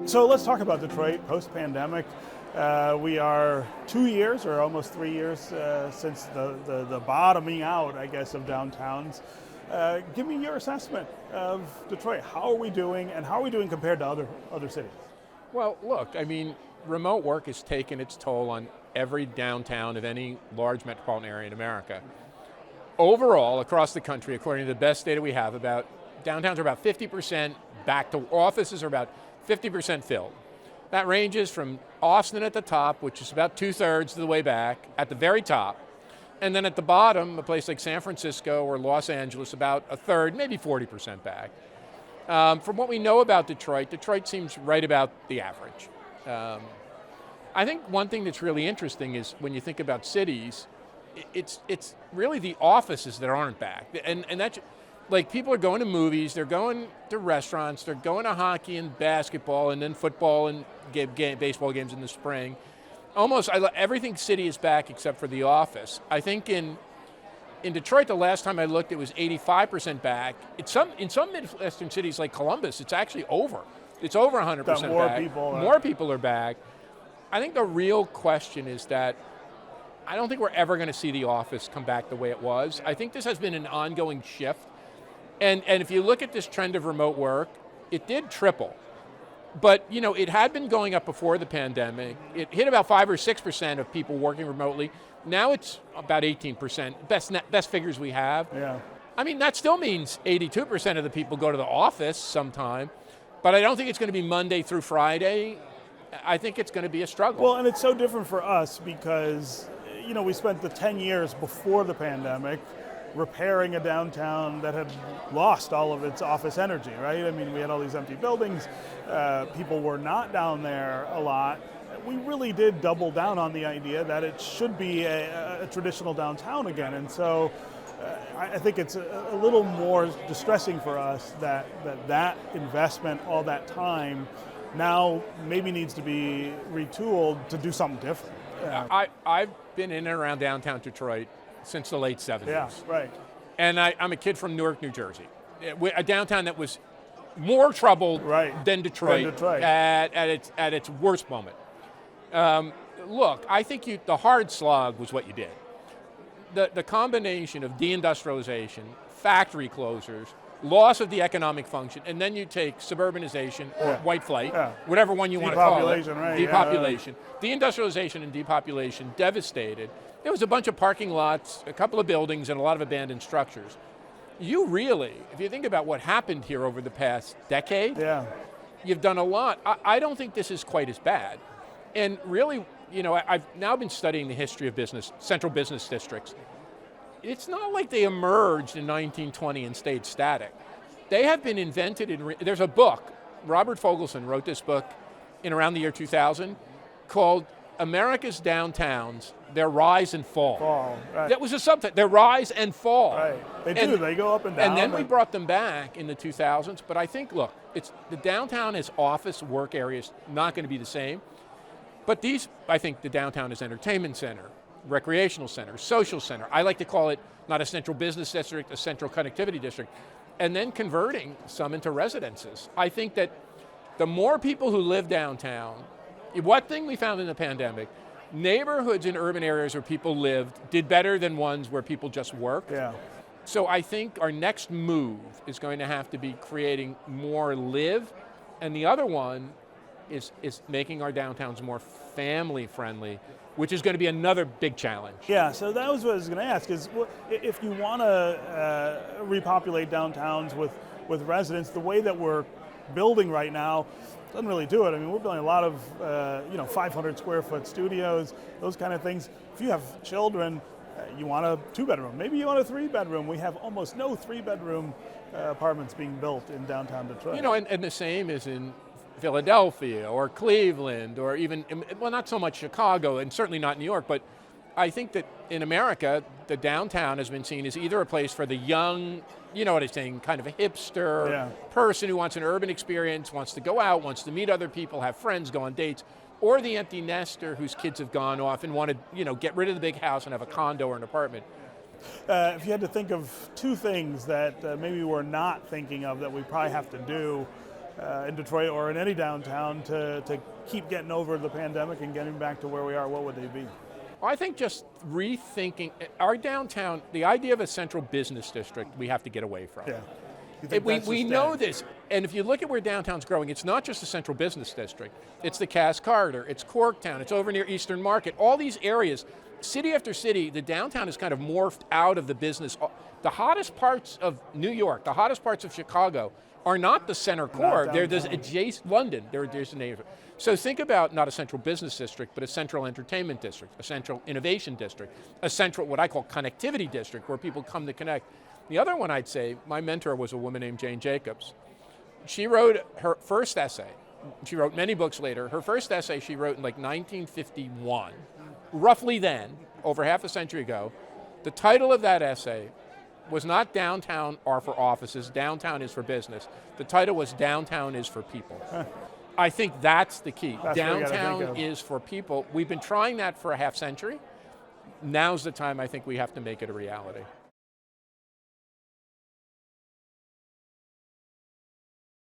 So let's talk about Detroit post-pandemic. We are 2 years or almost 3 years since the bottoming out, I guess, of downtowns. Give me your assessment of Detroit. How are we doing, and how are we doing compared to other cities? Well, look, I mean, remote work has taken its toll on every downtown of any large metropolitan area in America. Overall, across the country, according to the best data we have, downtowns are about 50% back to offices are about 50% filled. That ranges from Austin at the top, which is about 2/3 of the way back, at the very top, and then at the bottom, a place like San Francisco or Los Angeles, about a third, maybe 40% back. From what we know about Detroit seems right about the average. I think one thing that's really interesting is when you think about cities, it's really the offices that aren't back, and that's like people are going to movies, they're going to restaurants, they're going to hockey and basketball, and then football and baseball games in the spring. Almost everything city is back except for the office. I think in Detroit, the last time I looked, it was 85% back. In some Midwestern cities like Columbus, it's actually over. It's over 100% back. More people are back. I think the real question is that I don't think we're ever going to see the office come back the way it was. I think this has been an ongoing shift. And if you look at this trend of remote work, it did triple. But it had been going up before the pandemic. It hit about 5 or 6% of people working remotely. Now it's about 18%, best figures we have. Yeah. I mean, that still means 82% of the people go to the office sometime, but I don't think it's going to be Monday through Friday. I think it's going to be a struggle. Well, and it's so different for us because, we spent the 10 years before the pandemic repairing a downtown that had lost all of its office energy, right? I mean, we had all these empty buildings. People were not down there a lot. We really did double down on the idea that it should be a traditional downtown again. And so I think it's a little more distressing for us that investment, all that time, now maybe needs to be retooled to do something different. I've been in and around downtown Detroit since the late 70s. Yeah, right. And I'm a kid from Newark, New Jersey, a downtown that was more troubled than Detroit, at its worst moment. Look, I think the hard slog was what you did. The combination of deindustrialization, factory closures, loss of the economic function, and then you take suburbanization or white flight, whatever one you want to call it. Depopulation. Deindustrialization and depopulation devastated. There was a bunch of parking lots, a couple of buildings, and a lot of abandoned structures. You really, if you think about what happened here over the past decade, you've done a lot. I don't think this is quite as bad. And really, I've now been studying the history of central business districts. It's not like they emerged in 1920 and stayed static. They have been invented there's a book, Robert Fogelson wrote this book in around the year 2000 called America's Downtowns, Their Rise and Fall. That was a subtitle, Their Rise and Fall. Right, they go up and down. And then we brought them back in the 2000s, but I think, look, the downtown as office work areas not going to be the same, but I think the downtown is entertainment center, recreational center, social center. I like to call it not a central business district, a central connectivity district, and then converting some into residences. I think that the more people who live downtown, one thing we found in the pandemic, neighborhoods in urban areas where people lived did better than ones where people just worked. Yeah. So I think our next move is going to have to be creating more live, and the other one is making our downtowns more family friendly, which is going to be another big challenge. Yeah, so that was what I was going to ask, is if you want to repopulate downtowns with residents, the way that we're building right now doesn't really do it. I mean, we're building a lot of 500 square foot studios, those kind of things. If you have children, you want a 2-bedroom, maybe you want a 3-bedroom. We have almost no 3-bedroom apartments being built in downtown Detroit. And the same is in Philadelphia or Cleveland or even, well, not so much Chicago and certainly not New York, but I think that in America, the downtown has been seen as either a place for the young, you know what I'm saying, kind of a hipster person who wants an urban experience, wants to go out, wants to meet other people, have friends, go on dates, or the empty nester whose kids have gone off and want to, get rid of the big house and have a condo or an apartment. If you had to think of two things that maybe we're not thinking of that we probably have to do in Detroit or in any downtown to keep getting over the pandemic and getting back to where we are, what would they be? I think just rethinking our downtown, the idea of a central business district, we have to get away from. Yeah. You think that's We just know dead? this, and if you look at where downtown's growing, it's not just the central business district. It's the Cass Corridor, it's Corktown, it's over near Eastern Market. All these areas, city after city, the downtown is kind of morphed out of the business. The hottest parts of New York, the hottest parts of Chicago are not the center core. They're this adjacent London. They're adjacent neighborhood. So think about not a central business district, but a central entertainment district, a central innovation district, a central what I call connectivity district, where people come to connect. The other one I'd say, my mentor was a woman named Jane Jacobs. She wrote her first essay. She wrote many books later. Her first essay she wrote in like 1951, roughly then, over half a century ago. The title of that essay was not Downtown are for offices, Downtown is for business. The title was Downtown is for people. I think that's the key. That's what you gotta Downtown think of. is for people. We've been trying that for a half century. Now's the time I think we have to make it a reality.